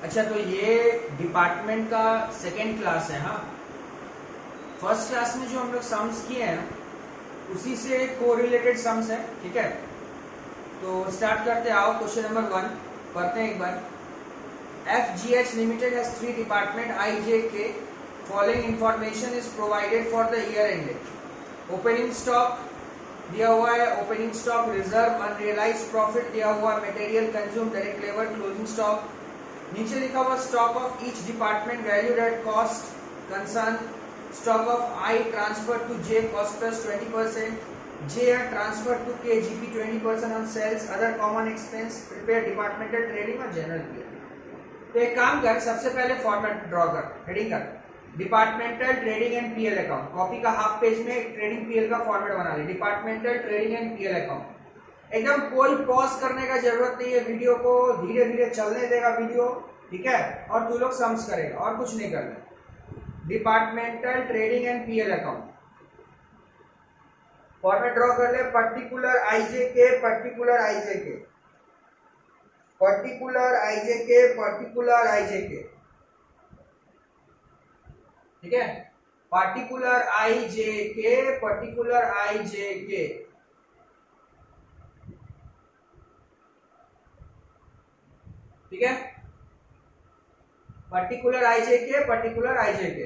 अच्छा, तो ये डिपार्टमेंट का सेकेंड क्लास है। हाँ, फर्स्ट क्लास में जो हम लोग सम्स किए हैं उसी से कोरिलेटेड सम्स है। ठीक है, तो स्टार्ट करते आओ। क्वेश्चन नंबर 1 पढ़ते हैं एक बार। FGH Limited has 3 department IJK. Following information is provided for the year ended. Opening stock दिया हुआ है, opening stock, reserve, unrealised profit दिया हुआ है, material consume, direct labour, closing stock. नीचे लिखा हुआ stock of each department valued at cost concern, stock of I transfer to J cost plus 20%, J are transfer to K GP 20% on sales, other common expense, prepare departmental trading और general PL. तो एक काम कर, सबसे पहले format draw कर, heading कर departmental trading and PL account. Copy का हाफ पेज में ट्रेडिंग पीएल का फॉर्मेट बना ले, departmental trading and PL account. एकदम कोई पॉज करने का जरूरत नहीं है, वीडियो को धीरे धीरे चलने देगा वीडियो, ठीक है। और तू लोग सम्स करेगा और कुछ नहीं करना। Departmental trading and PL account format draw कर ले। Particular IJK, particular IJK, particular IJK, particular IJK, ठीक है। पार्टिकुलर आईजेके, पर्टिकुलर आईजेके, ठीक है। Particular IJK, particular IJK,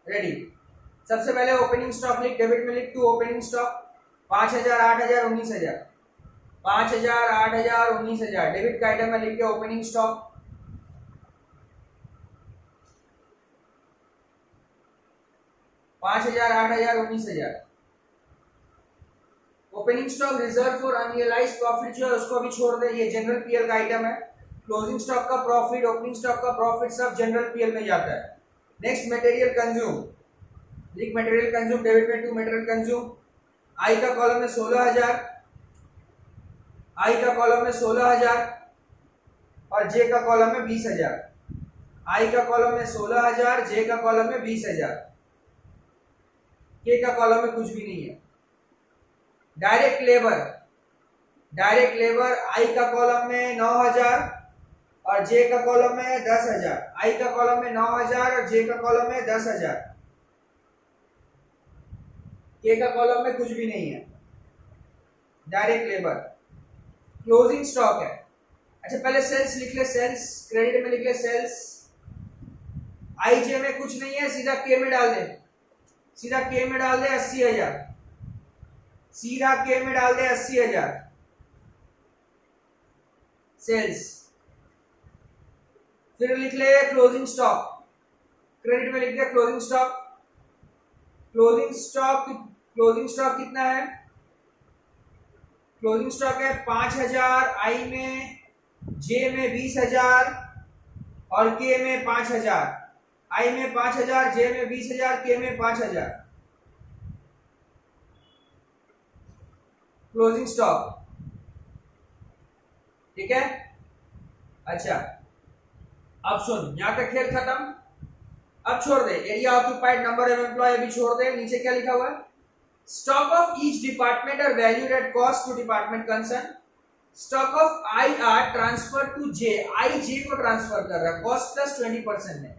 ready. सबसे पहले ओपनिंग स्टॉक लिख, डेबिट में लिख टू ओपनिंग स्टॉक 5000, 8000, 19000, 5000, 8000, 19000। डेबिट का आइटम में लिख के opening stock 5000, 8000, 19000। Opening stock reserve for unrealised profit जो है उसको अभी छोड़ दे, ये जनरल पीएल का आइटम है। क्लोजिंग स्टॉक का प्रॉफिट, ओपनिंग स्टॉक का प्रॉफिट सब जनरल पीएल में जाता है। नेक्स्ट मटेरियल कंज्यूम, लिख मटेरियल कंज्यूम, डेबिट में टू मटेरियल कंज्यूम। आई का कॉलम में 16000, आई का कॉलम में 16000 और जे का कॉलम में 20000। आई का कॉलम में 16000, जे का कॉलम में 20000, के का कॉलम में कुछ भी नहीं है। Direct labour, direct labour I का कॉलम में 9000 और जे का कॉलम में 10000। आई का कॉलम में 9000 और जे का कॉलम में 10000, के का कॉलम में कुछ भी नहीं है। Direct labour. क्लोजिंग स्टॉक है। अच्छा, पहले सेल्स लिख ले, सेल्स क्रेडिट में लिख ले सेल्स। आई जे में कुछ नहीं है, सीधा के में डाल दे, सीधा के में डाल दे 80000, सीधा के में डाल दे 80000 सेल्स। फिर लिख ले क्लोजिंग स्टॉक, क्रेडिट में लिख दे closing stock. Closing stock, closing stock कितना है? क्लोजिंग स्टॉक है 5000, आई में, जे में 20000 और के में 5000। आई में 5000, जे में 20000, के में 5000। क्लोजिंग स्टॉक, ठीक है। अच्छा, अब सुन, यहां तक खेल खत्म। अब छोड़ दे, area occupied, number of employ भी छोड़ दे। नीचे क्या लिखा हुआ है? Stock of each department are valued at cost to department concern. Stock of I are transfer to J, I J को ट्रांसफर कर रहा है कॉस्ट प्लस 20% में।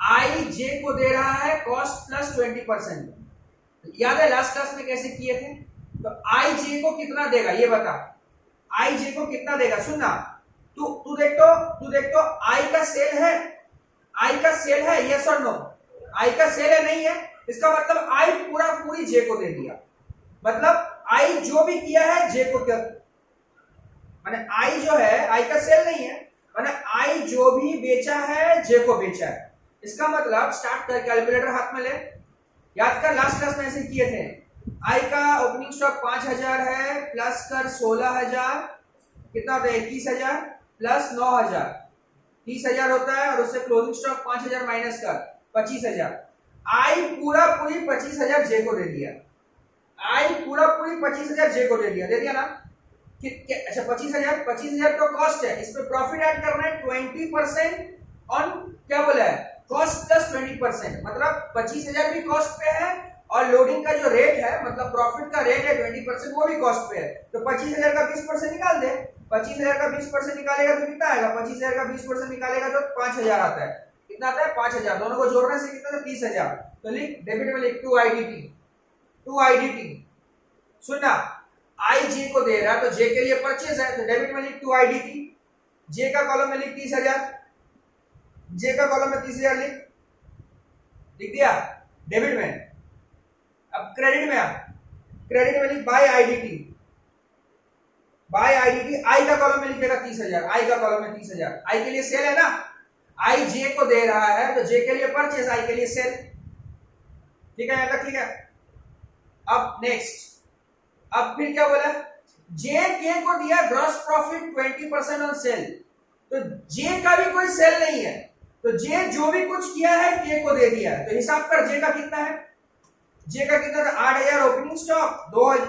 आई जे को दे रहा है कॉस्ट प्लस 20%। याद है लास्ट क्लास में कैसे किए थे? तो आई जे को कितना देगा ये बता, आई जे को कितना देगा? सुनना, तू देख तो आई का सेल है, आई का सेल है, यस और नो? आई का सेल है, नहीं है? इसका मतलब आई पूरा पूरी जे को दे दिया। मतलब आई जो भी किया है जे को क्या, माने आई जो है, आई का सेल नहीं है, माने आई जो भी बेचा है जे को बेचा है। इसका मतलब स्टार्ट कर, कैलकुलेटर हाथ में ले, याद कर लास्ट क्लास में ऐसे किए थे। आई का ओपनिंग स्टॉक 5000 है, प्लस कर 16000, कितना होता है? 21000 प्लस 9000, 30000 होता है। और उससे क्लोजिंग स्टॉक 5000 माइनस कर 25000। आई पूरा पूरी 25000 जे को दे दिया। आई पूरा पूरी 25000 जे को दे दिया ना? अच्छा, 25000 तो कॉस्ट है, इस पे प्रॉफिट ऐड करना है 20% ऑन, क्या बोला है? Cost plus 20%। मतलब 25000 भी कॉस्ट पे है और लोडिंग का जो रेट है मतलब प्रॉफिट का रेट है 20%, वो भी कॉस्ट पे है। तो 25,000 का 20% निकाल दे। 25,000 का 20% निकालेगा तो कितना आएगा? 25,000 का 20% निकालेगा तो 5,000 आता है। कितना आता है? 5,000। दोनों को जोड़ने से कितना था? 30,000। तो लिख, डेबिट में लिख 2 IDT। 2 IDT सुनना, आई जे को दे रहा है तो जे के लिए परचेज है, तो डेबिट में लिख 2 IDT। जे का कॉलम में लिख 30,000। जे का कॉलम में 30,000 लिख दिया डेबिट में। अब क्रेडिट में आ, क्रेडिट में लिख बाय आईडीटी। बाय आईडीटी आई का कॉलम में लिखेगा 30,000। आई का कॉलम में 30,000। आई के लिए सेल है ना, आई जे को दे रहा है तो जे के लिए परचेज, आई के लिए सेल। ठीक है, यहां तक ठीक है। अब नेक्स्ट, अब फिर क्या बोला? जे के को दिया ग्रॉस प्रॉफिट 20% ऑन सेल, तो जे का भी कोई सेल नहीं है, तो जे जो भी कुछ किया है के को दे दिया है। तो हिसाब कर जे का कितना है? जे का कितना था? 8,000 opening stock,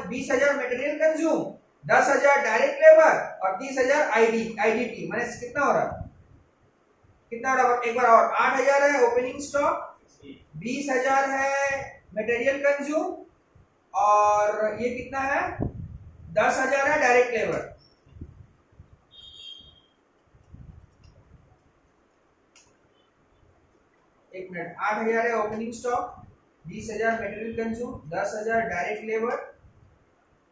20,000 material consume, 10,000 direct labour और 30,000 आईडीटी। माने कितना हो रहा? कितना हो रहा? एक बार और, 8,000 है ओपनिंग स्टॉक, 20,000 है मटेरियल कंज्यूम और ये कितना है? 10,000 है डायरेक्ट लेबर। एक मिनट, 8,000 है opening stock, 20,000 material consume, 10,000 direct labour,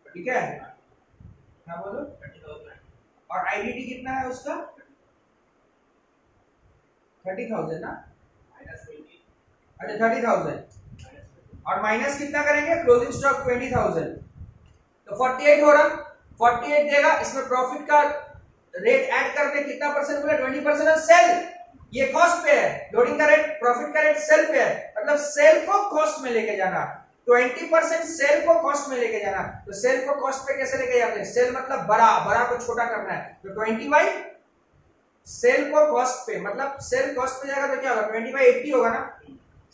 ठीक है? क्या बोलो? 30,000। और आईडीटी कितना है उसका? 30,000 ना? अच्छा 30,000 और माइनस कितना करेंगे? क्लोजिंग स्टॉक 20,000, तो 48 हो रहा। 48 देगा, इसमें प्रॉफिट का रेट ऐड कर दे। कितना परसेंट बोला? 20% ऑफ सेल। ये कॉस्ट पे है, लोडिंग का रेट, प्रॉफिट का रेट सेल पे है, मतलब सेल को कॉस्ट में लेके जाना। 20% सेल को कॉस्ट में लेके जाना। तो सेल को कॉस्ट पे कैसे लेके जाते हैं? सेल मतलब बड़ा, बड़ा को छोटा करना है, तो 20/, सेल को कॉस्ट पे, मतलब सेल कॉस्ट पे जाएगा तो क्या होगा? 20/80 होगा ना।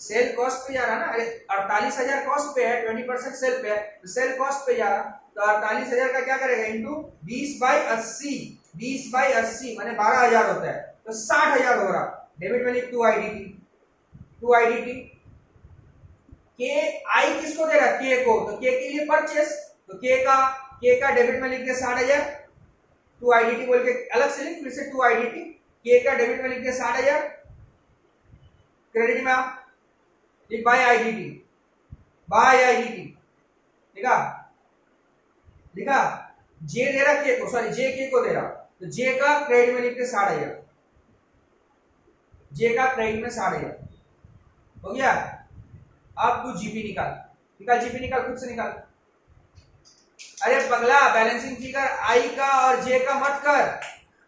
सेल कॉस्ट पे जा रहा ना, अरे 48,000 कॉस्ट पे है, 20% सेल पे है, तो सेल कॉस्ट पे जा रहा, तो 48,000 का क्या करेगा? इंटू 20/80। 20/80 माने 12,000 होता है, तो 60,000 हो रहा। डेबिट में लिख 2 IDT। 2 IDT। के आई किसको दे रहा? के को, तो के के लिए परचेस, तो के का डेबिट में लिख के 60,000। 2 IDT बोल के अलग से लिख, फिर से 2 IDT। के का डेबिट में लिख के 60,000। क्रेडिट में आप लिख बाय आईडीटी। बाय आईडीटी लिखा? लिखा? जे दे रहा के को, सॉरी जे के को दे रहा, तो जे का क्रेडिट में लिख के 60,000। जे का क्रेडिट में 60,000 हो गया। अब तू जीपी निकाल, निकाल जीपी निकाल, खुद से निकाल। अरे पगला, बैलेंसिंग फिगर आई का और जे का मत कर।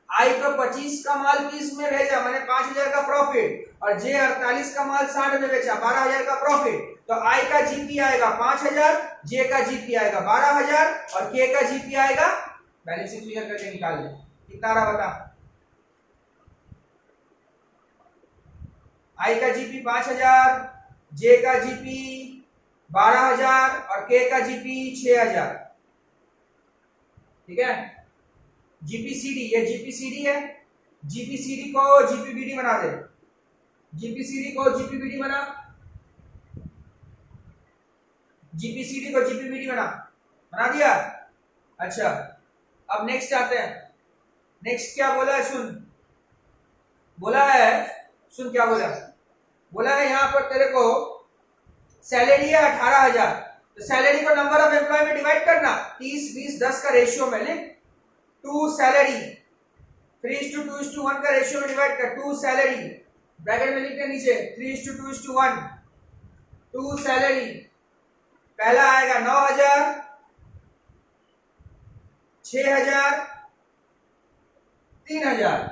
आई को 25 का माल 30 में भेजा, मैंने 5,000 का प्रॉफिट, और जे 48 का माल 60 में बेचा, 12,000 का प्रॉफिट। तो आई का जीपी आएगा 5,000, जे का जीपी आएगा 12,000 और के का जीपी आएगा, बैलेंसिंग फिगर करके निकाल ले कितना रहा बता। आई का जीपी 5,000, जे का जीपी 12,000 और के का जीपी 6,000। ठीक है, जीपीसीडी, ये जीपीसीडी है, जीपीसीडी को जीपीबीडी बना दे, जीपीसीडी को जीपीबीडी बना, जीपीसीडी को जीपीबीडी बना दिया। अच्छा, अब नेक्स्ट आते हैं। नेक्स्ट क्या बोला है सुन, बोला है सुन क्या बोला, बोला है यहां पर तेरे को सैलरी है 18,000, तो सैलरी को नंबर ऑफ एम्प्लॉय में डिवाइड करना, 30 20 10 का रेशियो में लिख। 2 सैलरी 3:2:1 का रेशियो में डिवाइड कर। 2 सैलरी ब्रैकेट में लिखते नीचे 3:2:1। 2 सैलरी पहला आएगा 9,000, 6,000, 3,000।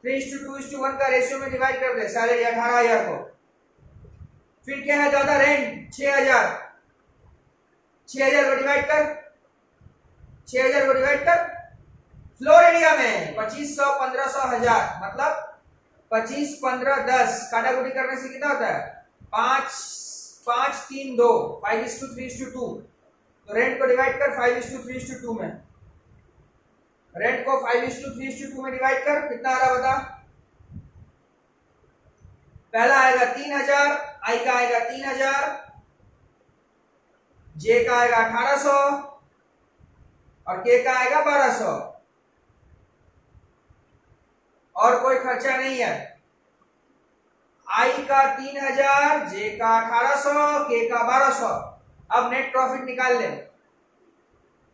3:2:1 का रेशियो में डिवाइड कर दे सैलरी 18,000 को। फिर क्या है ज्यादा? रेंट 6,000, 6,000 को डिवाइड कर, 6,000 को डिवाइड कर फ्लोर एरिया में 2,500, 1,500, 1,000, मतलब 25 15 10 काटाकुटी करने से कितना होता है? 5 5 3 2 5:3:2। तो रेंट को डिवाइड कर 5:3:2 में, रेंट को 5:3:2 में डिवाइड कर, कितना आ रहा बता? पहला आएगा 3,000, आई का आएगा 3,000, जे का आएगा 1800 और के का आएगा 1200, और कोई खर्चा नहीं है। आई का 3000, जे का 1800, के का 1200। अब नेट प्रॉफिट निकाल ले।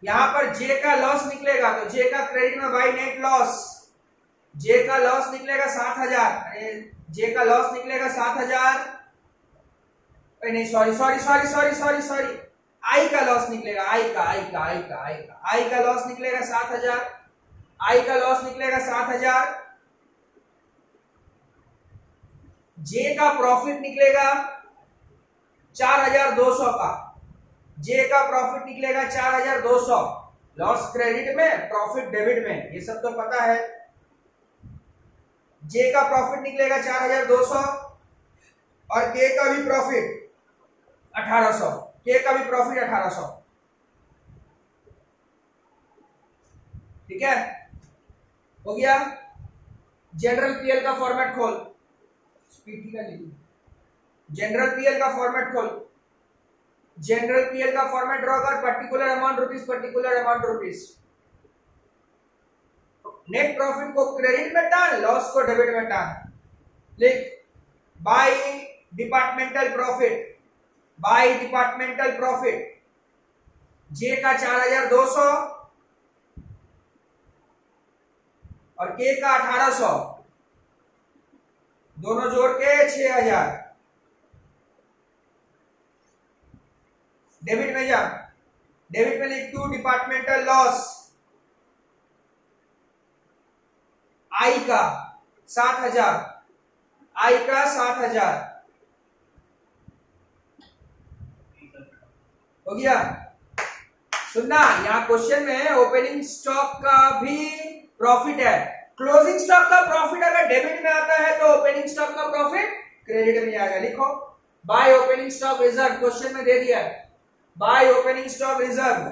यहां पर जे का लॉस निकलेगा तो जे का क्रेडिट में बाई नेट लॉस, जे का लॉस निकलेगा 7000, जे का लॉस निकलेगा 7000, नहीं सॉरी, आई का लॉस निकलेगा, आई का लॉस निकलेगा 7000, आई का लॉस निकलेगा 7000। जे का प्रॉफिट निकलेगा 4200 का, जे का प्रॉफिट निकलेगा 4200। लॉस क्रेडिट में, प्रॉफिट डेबिट में, ये सब तो पता है। जे का प्रॉफिट निकलेगा 4200 और के का भी प्रॉफिट 1800, के का भी प्रॉफिट 1800। ठीक है, हो गया। जनरल पीएल का फॉर्मेट खोल, स्पीड ठीक है, जनरल पीएल का फॉर्मेट खोल। जनरल पीएल का फॉर्मेट ड्रॉ कर, particular amount rupees. Net profit को क्रेडिट में टान, लॉस को डेबिट में टान। लिख बाय डिपार्टमेंटल प्रॉफिट, जे का 4200 और के का 1800, दोनों जोड़ के 6000। डेबिट में जा, डेबिट में लिख टू डिपार्टमेंटल लॉस, आई का 7000, आई का 7000। हो गया। सुनना, यहां क्वेश्चन में ओपनिंग स्टॉक का भी प्रॉफिट है। क्लोजिंग स्टॉक का प्रॉफिट अगर डेबिट में आता है तो ओपनिंग स्टॉक का प्रॉफिट क्रेडिट में आएगा। लिखो by opening stock reserve, question में दे दिया है। बाय ओपनिंग स्टॉक रिजर्व,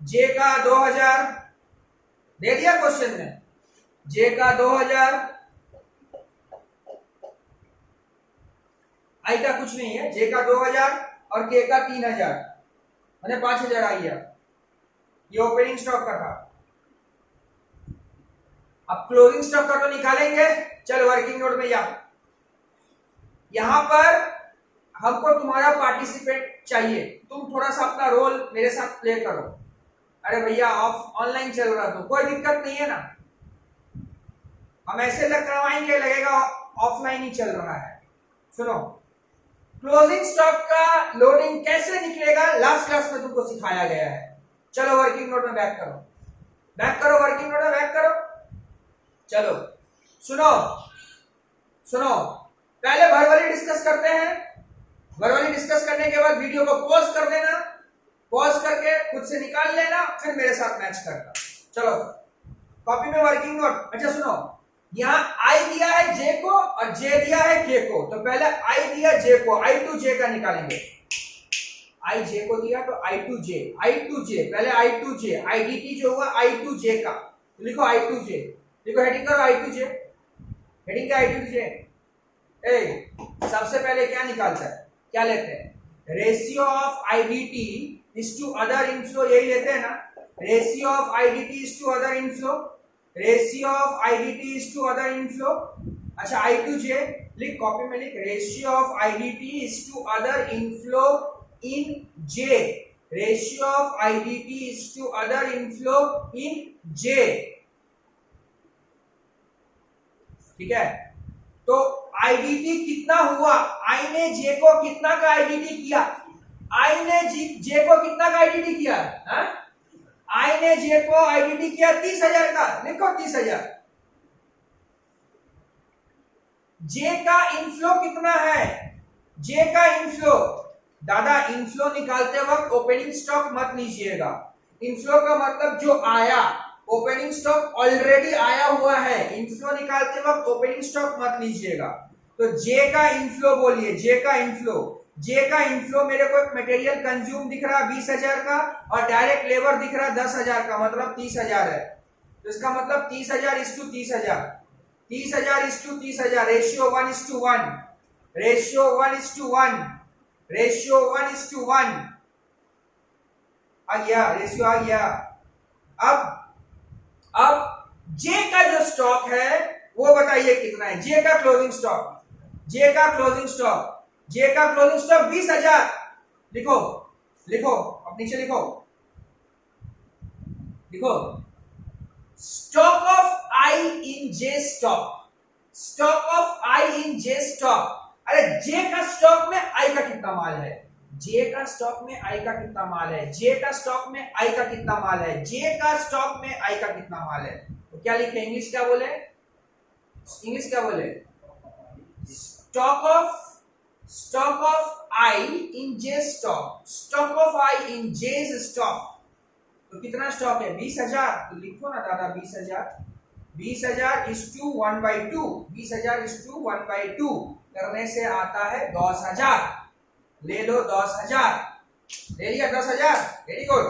जे का 2000 दे दिया क्वेश्चन में, जे का 2000, आई का कुछ नहीं है, जे का 2000 और के का 3000, मैंने 5000 आई है। ये ओपनिंग स्टॉक का था। अब क्लोजिंग स्टॉक का तो निकालेंगे। चल वर्किंग नोट में जा, यहां पर हमको तुम्हारा पार्टिसिपेट चाहिए। तुम थोड़ा सा अपना रोल मेरे साथ प्ले करो। अरे भैया ऑनलाइन चल रहा तो कोई दिक्कत नहीं है ना, हम ऐसे करवाएंगे, लगेगा ऑफलाइन ही चल रहा है। सुनो, क्लोजिंग स्टॉक का लोडिंग कैसे निकलेगा लास्ट क्लास में तुमको सिखाया गया है। चलो वर्किंग नोट में बैक करो, वर्किंग नोट में बैक करो। चलो सुनो, पहले वर्बली डिस्कस करते हैं। वर्बली डिस्कस करने के बाद वीडियो को पॉज कर देना, पॉज करके खुद से निकाल लेना, फिर मेरे साथ मैच करना। चलो कॉपी में वर्किंग नोट। अच्छा सुनो, यहाँ आई दिया है जे को और जे दिया है के को, तो पहले आई दिया जे को, आई टू जे का निकालेंगे। आई जे को दिया तो आई टू जे, पहले आई टू जे, आईडीटी जो हुआ आई टू जे का, तो लिखो आई टू जे, लिखो हेडिंग करो आई टू जे, हेडिंग का आई टू जे। सबसे पहले क्या निकालता है, क्या लेते हैं, ratio of IDT is to other inflow, यही लेते हैं ना, ratio of IDT is to other inflow, ratio of IDT is to other inflow. अच्छा आई टू जे लिख, कॉपी में लिख, ratio of IDT is to other inflow in J, ratio of IDT is to other inflow in J. ठीक है, तो IDT कितना हुआ, आई ने जे को कितना का आईडीटी किया, आई ने जे को कितना का आईडीटी किया, आई ने जे को आईडीटी किया 30,000 का, लिखो 30,000। जे का इनफ्लो कितना है, जे का इनफ्लो, दादा इनफ्लो निकालते वक्त ओपनिंग स्टॉक मत लीजिएगा। इनफ्लो का मतलब जो आया, ओपनिंग स्टॉक ऑलरेडी आया हुआ है, इनफ्लो निकालते वक्त ओपनिंग स्टॉक मत लीजिएगा। तो जे का इनफ्लो बोलिए, जे का इनफ्लो मेरे को एक मटेरियल कंज्यूम दिख रहा 20,000 का और डायरेक्ट लेबर दिख रहा 10,000 का, मतलब 30,000 है। तो इसका मतलब 30,000 is to 30,000, 30,000 is to 30,000, ratio 1:1, ratio 1:1, ratio 1:1 आ गया, रेशियो आ गया। अब जे का जो स्टॉक है वो बताइए कितना है, जे का क्लोजिंग स्टॉक, जे का क्लोजिंग स्टॉक, जे का क्लोजिंग स्टॉक 20,000। लिखो लिखो, अब नीचे लिखो, लिखो stock of I in J stock, stock of I in J stock. अरे जे का स्टॉक में आई का कितना माल है, जे का स्टॉक में आई का कितना माल है, जे का स्टॉक में आई का कितना माल है, जे का स्टॉक में आई का कितना माल है। तो क्या लिखे, इंग्लिश क्या बोले, इंग्लिश क्या बोले, stock of I in J stock, stock of I in J's stock. तो कितना स्टॉक है, 20,000। तो लिखो ना दादा 20,000, 20,000 इज टू 1/2, 20,000 इज टू 1/2 करने से आता है 10,000। ले लो 10,000, ले लिया 10,000, वेरी गुड।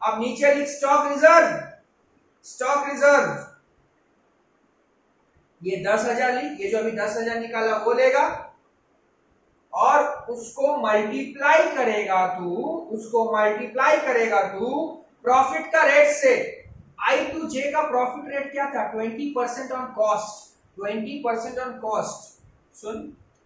अब नीचे लिख स्टॉक रिजर्व, स्टॉक रिजर्व, ये 10,000 लिख, ये जो अभी 10,000 निकाला वो लेगा और उसको मल्टीप्लाई करेगा तू, उसको मल्टीप्लाई करेगा तू प्रॉफिट का रेट से। आई टू जे का प्रॉफिट रेट क्या था, 20% ऑन कॉस्ट, 20% ऑन कॉस्ट। सुन,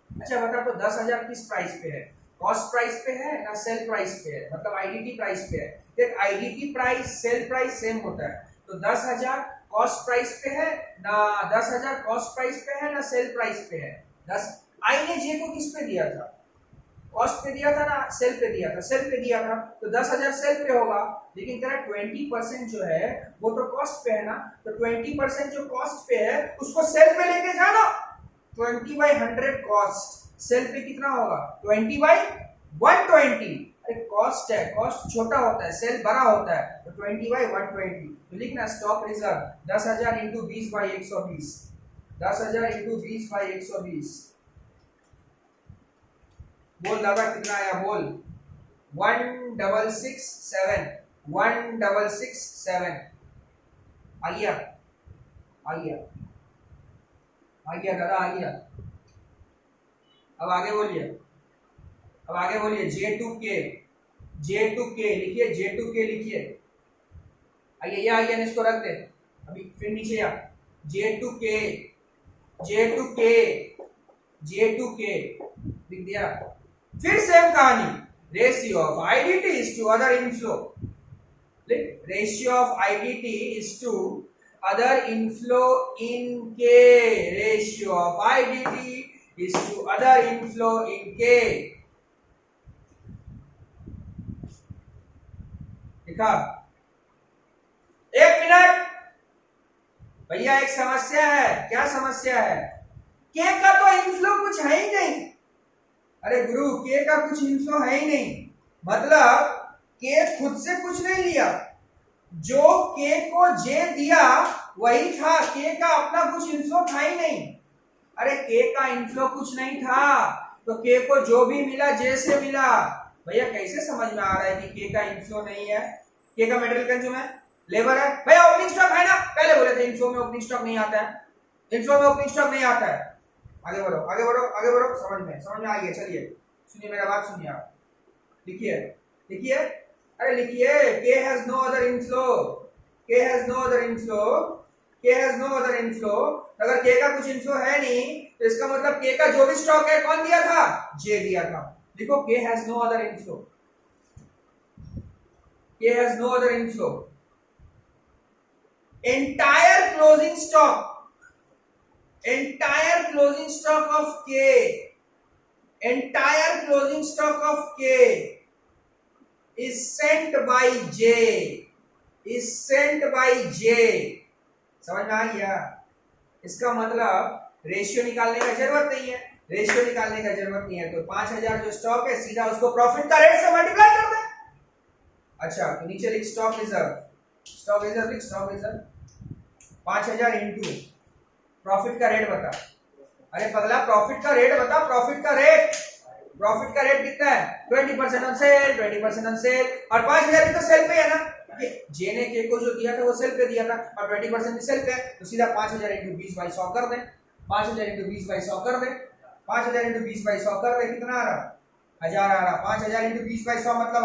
अच्छा बता तो 10,000 किस प्राइस पे है, कॉस्ट प्राइस पे है ना सेल प्राइस पे है, मतलब आईडीटी प्राइस पे है। देख IDT price sale price same होता है, तो 10,000 कॉस्ट प्राइस पे है ना, 10,000 कॉस्ट प्राइस पे है ना सेल प्राइस पे है। 10 आई ने जे को किस पे दिया था, कॉस्ट पे दिया था ना सेल पे दिया था, सेल पे दिया था, तो 10,000 सेल पे होगा। लेकिन तेरा 20% जो है वो तो कॉस्ट पे है ना, तो 20% जो कॉस्ट पे है उसको सेल पे लेके जाना। 20/100 कॉस्ट, सेल पे कितना होगा 20/120। अरे कॉस्ट है, कॉस्ट छोटा होता है, सेल बड़ा होता है, तो 20/120। तो लिखना स्टॉक रिजर्व 10,000 इंटू 20/120, 10,000 इंटू 20/120। बोल दादा कितना आया, बोल 1667, 1667 आ गया, आ गया, आ गया दादा आ गया। अब आगे बोलिए, अब आगे बोलिए J2K, J2K लिखिए, J2K लिखिए। आइए ये आ गया, इसको रख दे अभी, फिर नीचे आ J2K, J2K, J2K लिख दिया। फिर सेम कहानी, ratio of IDT is to other inflow, लिख ratio of IDT is to other inflow in K, ratio of IDT is to other inflow in K. लिखा, एक मिनट भैया, एक समस्या है। क्या समस्या है, के का तो इनफ्लो कुछ है ही नहीं। अरे गुरु के का कुछ इनफ्लो है ही नहीं, मतलब के खुद से कुछ नहीं लिया, जो के को जे दिया वही था, के का अपना कुछ इनफ्लो था ही नहीं। अरे के का इनफ्लो कुछ नहीं था, तो के को जो भी मिला जे से मिला। भैया कैसे समझ में आ रहा है कि के का इनफ्लो नहीं है, के का मटेरियल कंज्यूम है, लेबर है। भैया ओपनिंग स्टॉक है ना, पहले बोले थे इनफ्लो में ओपनिंग स्टॉक नहीं आता है, इनफ्लो में ओपनिंग स्टॉक नहीं आता है। आगे बढ़ो आगे बढ़ो आगे बढ़ो, समझ में आ गया। चलिए सुनिए मेरा बात, सुनिए आप, लिखिए लिखिए, अरे लिखिए, के has no other inflow, K has no other inflow, K has no other inflow. अगर के का कुछ इनफ्लो है नहीं तो इसका मतलब के का जो भी स्टॉक है कौन दिया था, जे दिया था। देखो K has no other inflow, K has no other inflow. Entire closing stock, entire closing stock of K, entire closing stock of K is sent by J, is sent by J। समझ में आ गया, इसका मतलब ratio निकालने का जरूरत नहीं है, रेशियो निकालने का जरूरत नहीं है, तो 5,000 जो स्टॉक है सीधा उसको प्रॉफिट का रेट से मल्टीप्लाई कर दे। अच्छा तो नीचे लिख स्टॉक रिजर्व, स्टॉक रिजर्व लिख, स्टॉक रिजर्व 5,000 इंटू प्रॉफिट का रेट बता। अरे पगला प्रॉफिट का रेट बता, प्रॉफिट का रेट, प्रॉफिट का रेट कितना है, 20% ऑन सेल, 20% ऑन सेल, और 5,000 भी तो सेल पे है ना, जे ने के को जो दिया था वो सेल पे दिया था और 20% सेल पे, तो सीधा 5000 इंटू 20/100 कर दें। 5000 इंटू 20/100 कर दें। 5000 इंटू 20/100 कर दें, कितना आ रहा? 1000 आ रहा। 5000 इंटू 20/100 मतलब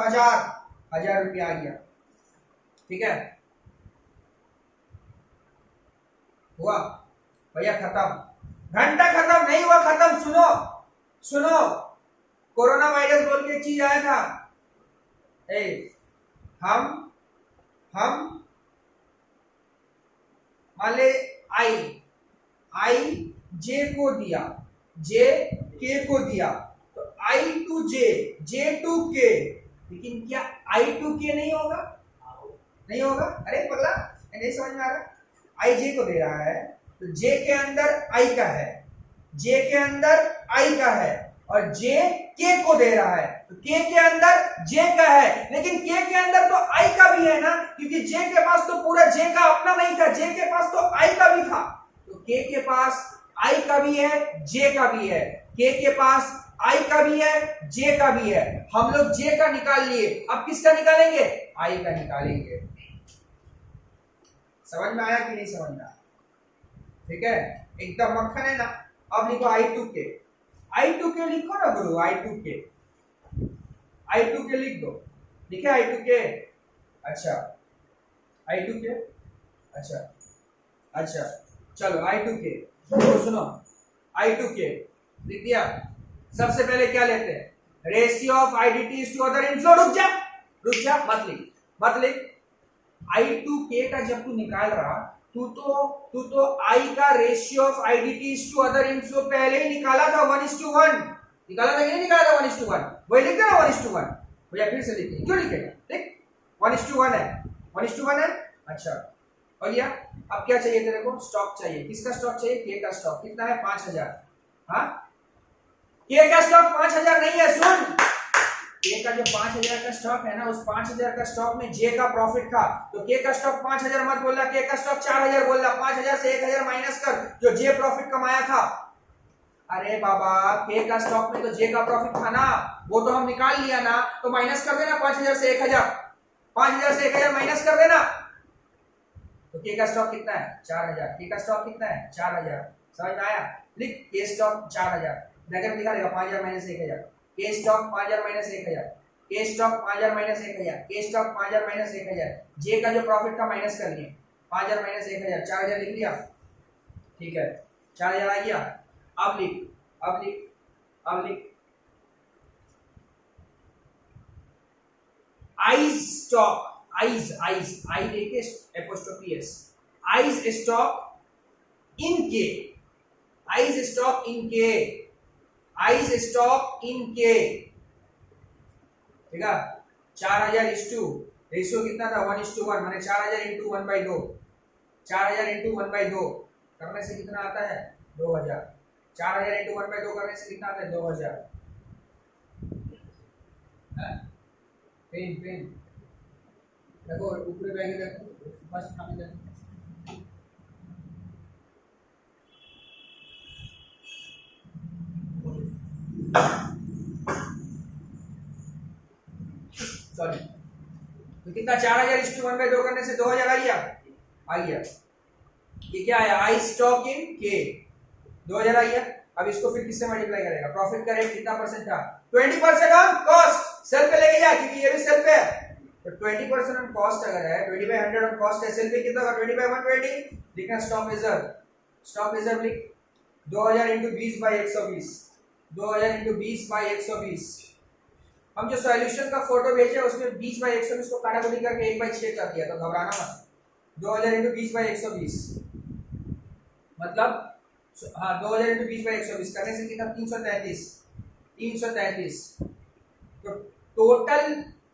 1000 रुपया आ गया। ठीक है, हुआ भैया? खत्म। घंटा खत्म नहीं हुआ, खत्म। सुनो सुनो, कोरोना वायरस बोल के एक चीज आया था। हम मान ले आई जे को दिया, जे के को दिया, तो आई टू जे टू के, लेकिन क्या आई टू के नहीं होगा? नहीं होगा। अरे पगला, नहीं समझ में आ रहा? आई जे को दे रहा है तो जे के अंदर आई का है, जे के अंदर आई का है, और जे के को दे रहा है तो के अंदर जे का है, लेकिन के अंदर तो आई का भी है ना, क्योंकि जे के पास तो पूरा जे का अपना नहीं था, जे के पास तो आई का भी था। तो के पास आई का भी है, जे का भी है। के पास आई का भी है, जे का भी है। हम लोग जे का निकाल लिए, अब किसका निकालेंगे? आई का निकालेंगे। समझ में आया कि नहीं समझ में आया? ठीक है, एकदम मक्खन है ना। अब लिखो I2K लिखो ना गुरु, I2K लिख दो। लिखे I2K? अच्छा, I2K, अच्छा चलो I2K। तो सुनो, I2K लिख दिया। सबसे पहले क्या लेते हैं? Ratio of IDTs to other inflow. रुक जा, मत लिख। I2K का जब तू निकाल रहा, तू तो I का ratio of IDTs to other inflow पहले ही निकाला था, 1:1 निकाला था कि नहीं निकाला था? 1:1 वही लिख देना, 1:1। भैया फिर से लिख, क्यों लिखेगा? लिख 1:1 है, 1:1 है। अच्छा भैया, अब क्या चाहिए तेरे को? स्टॉक चाहिए। किसका स्टॉक चाहिए? के का स्टॉक। कितना है? 5000। हाँ, के का स्टॉक 5000 नहीं है। सुन, के का जो 5000 का स्टॉक है ना, उस 5000 का स्टॉक में जे का प्रॉफिट था, तो के का स्टॉक 5000 मत बोलना, के का स्टॉक 4000 बोलना। 5000 से 1000 माइनस कर, जो जे प्रॉफिट कमाया था। अरे बाबा, के का स्टॉक में तो जे का प्रॉफिट था ना, वो तो हम निकाल लिया ना, तो माइनस कर देना 5000 से 1000। 5000 से 1000 माइनस कर देना, तो के का स्टॉक कितना है? 4000। के का स्टॉक कितना है? 4000। समझ में आया? लिख, के स्टॉक 4000, ब्रैकेट में लिखा रहेगा 5000 माइनस 1000। के स्टॉक 5000 माइनस 1000, के स्टॉक 5000 माइनस 1000, के स्टॉक 5000 माइनस 1000। जे का जो प्रॉफिट का माइनस कर लिए, 5000 माइनस 1000, 4000 लिख लिया। ठीक है, 4000 आ गया। अब लिख आइज स्टॉक, आइज आई देखे apostrophe S, eyes stock in के, आइज स्टॉक इन के, आइज स्टॉक इन के। ठीक है, 4000 इस टू रेशियो कितना था? 1:1, माने 4000 इंटू 1/2, 4000 इंटू 1/2 करने से कितना आता है? 2000। 4000 इंटू 1/2 करने से कितना आता है? 2000। पेन देखो, ऊपर बैग रखो, बस खाने दे। सॉरी, तो कितना? 4000 इस टू 1/2 करने से 2000 आ गया। ये क्या आया? आई स्टॉक इन के, 2000 आ गया। अब इसको फिर किससे मल्टीप्लाई करेगा? प्रॉफिट का रेट कितना परसेंट था? 20% ऑन कॉस्ट। सेल पे लेके जा, क्योंकि ये भी सेल पे है, तो 20% ऑन कॉस्ट अगर है, 20/100 ऑन कॉस्ट है, सेल पे कितना होगा? 20/120। लिखना स्टॉक रिजर्व लिख, 2000 इंटू 20/120, 2000 इंटू 20/120। हम जो सॉल्यूशन का फोटो भेजे उसमें 20/120 को काटा कुटी करके 1/6 कर दिया, तो घबराना मत। 2000 इंटू 20/120 मतलब, हाँ, 2000 इंटू 20/120 करने से कितना? 333। तो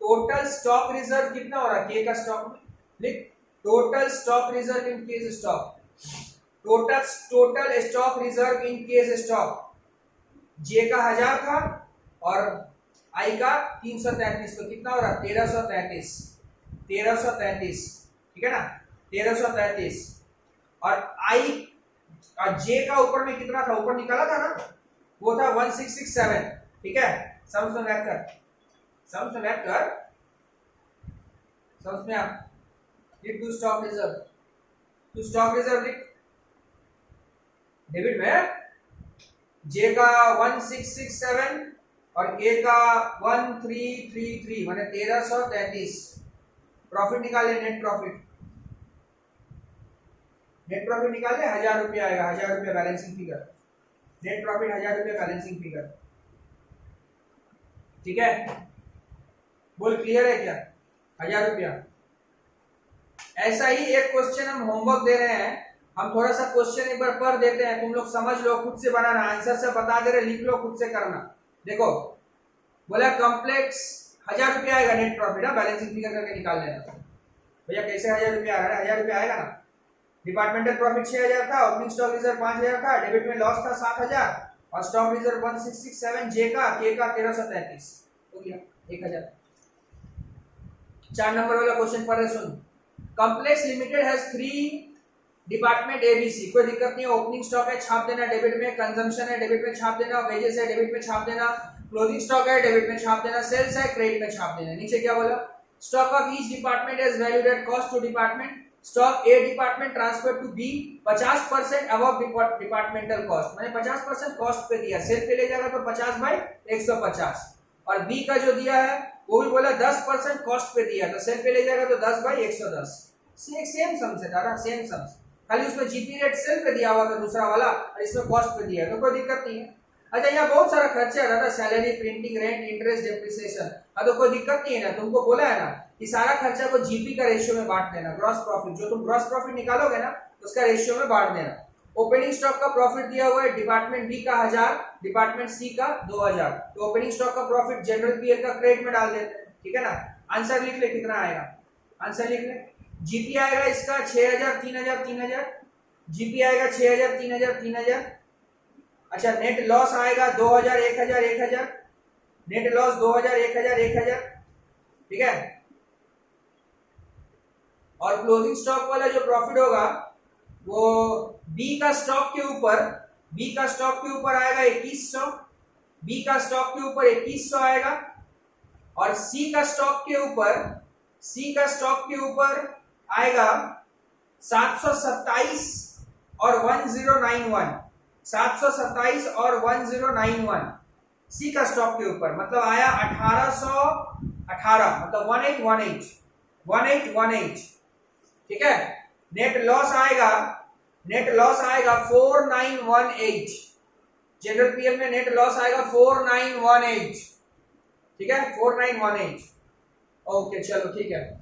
टोटल स्टॉक रिजर्व कितना हो रहा है? के का स्टॉक में लिख, total stock reserve in K's stock, total stock reserve in K's stock. J का 1000 था और आई का 333, तो कितना हो रहा? 1333। ठीक है ना, 1333। और आई और जे का ऊपर में कितना था? ऊपर निकाला था ना, वो था 1667। ठीक है, सम से मैथ कर, समझ में आप? लिख to stock reserve, to stock reserve लिख। डेबिट में जे का 1667 और के का 1333 माने 1333। प्रॉफिट निकाले, नेट प्रॉफिट, नेट प्रॉफिट निकाले 1000 रुपया आएगा, 1000 रुपया बैलेंसिंग फिगर, नेट प्रॉफिट 1000 रुपया बैलेंसिंग फिगर। ठीक है, बोल क्लियर है क्या? 1000 रुपया। ऐसा ही एक क्वेश्चन हम होमवर्क दे रहे हैं, हम थोड़ा सा क्वेश्चन एक बार पढ़ देते हैं, तुम लोग समझ लो, खुद से बनाना, आंसर से बता दे रहे, लिख लो, खुद से करना। देखो बोला कॉम्प्लेक्स 1000 रुपया आएगा नेट प्रॉफिट, बैलेंसिंग फिगर करके निकाल लेना। भैया कैसे 1000 रुपया आ रहा है? 1000 रुपया आएगा ना। डिपार्टमेंटल प्रॉफिट 6000 था, ओपनिंग स्टॉक रिजर्व 5000 था, डेबिट में लॉस था 7000 और स्टॉक रिजर्व 1667, जे का, के का 1333 हो गया 1000। 4 नंबर वाला क्वेश्चन पढ़ रहे, सुन। Complex limited has 3 department ABC, कोई दिक्कत नहीं है, ओपनिंग स्टॉक है छाप देना डेबिट में, कंजम्पशन है डेबिट में छाप देना, वेजेस है डेबिट में छाप देना, क्लोजिंग स्टॉक है डेबिट में छाप देना, सेल्स है क्रेडिट में छाप देना। नीचे क्या बोला? Stock of each department is valued at cost to department, stock A department transfer to B 50% above departmental cost, माने 50% कॉस्ट पे दिया, सेल पे ले जाएगा तो 50/150, और बी का जो दिया है वो भी बोला 10% कॉस्ट पे दिया, तो सेल पे ले जाएगा तो 10/110। सेम सम से दादा, सेम सम, खाली उसमें जीपी रेट सेल पे दिया हुआ था दूसरा वाला, और इसमें कॉस्ट पे दिया है, तो कोई दिक्कत नहीं है। अच्छा यहाँ बहुत सारा खर्चा है दादा, salary, printing, rent, interest, depreciation, तो कोई दिक्कत नहीं है ना, तुमको बोला है ना कि सारा खर्चा को जीपी का रेशियो में बांट देना, ग्रॉस प्रॉफिट, जो तुम ग्रॉस प्रॉफिट निकालोगे ना उसका रेशियो में बांट देना। ओपनिंग स्टॉक का प्रॉफिट दिया हुआ है, डिपार्टमेंट बी का 1000, डिपार्टमेंट सी का 2000, तो ओपनिंग स्टॉक का प्रॉफिट जनरल पीएल का क्रेडिट में डाल देते हैं, ठीक है ना। आंसर लिख ले, कितना आएगा आंसर लिख ले। जीपी आएगा इसका 6000 3000 3000, जीपी आएगा 6000 3000 3000। अच्छा नेट लॉस आएगा 2000 1000 1000, नेट लॉस 2000 1000 1000, ठीक है। और क्लोजिंग स्टॉक वाला जो प्रॉफिट होगा वो बी का स्टॉक के ऊपर, बी का स्टॉक के ऊपर आएगा 2100, बी का स्टॉक के ऊपर 2100 आएगा, और सी का स्टॉक के ऊपर, सी का स्टॉक के ऊपर आएगा 727 और 1091, 727 और 1091 सी का स्टॉक के ऊपर, मतलब आया 1818, मतलब 1818, ठीक है। नेट लॉस आएगा, नेट लॉस आएगा 4918, जनरल पीएल में नेट लॉस आएगा 4918, ठीक है 4918। ओके चलो ठीक है।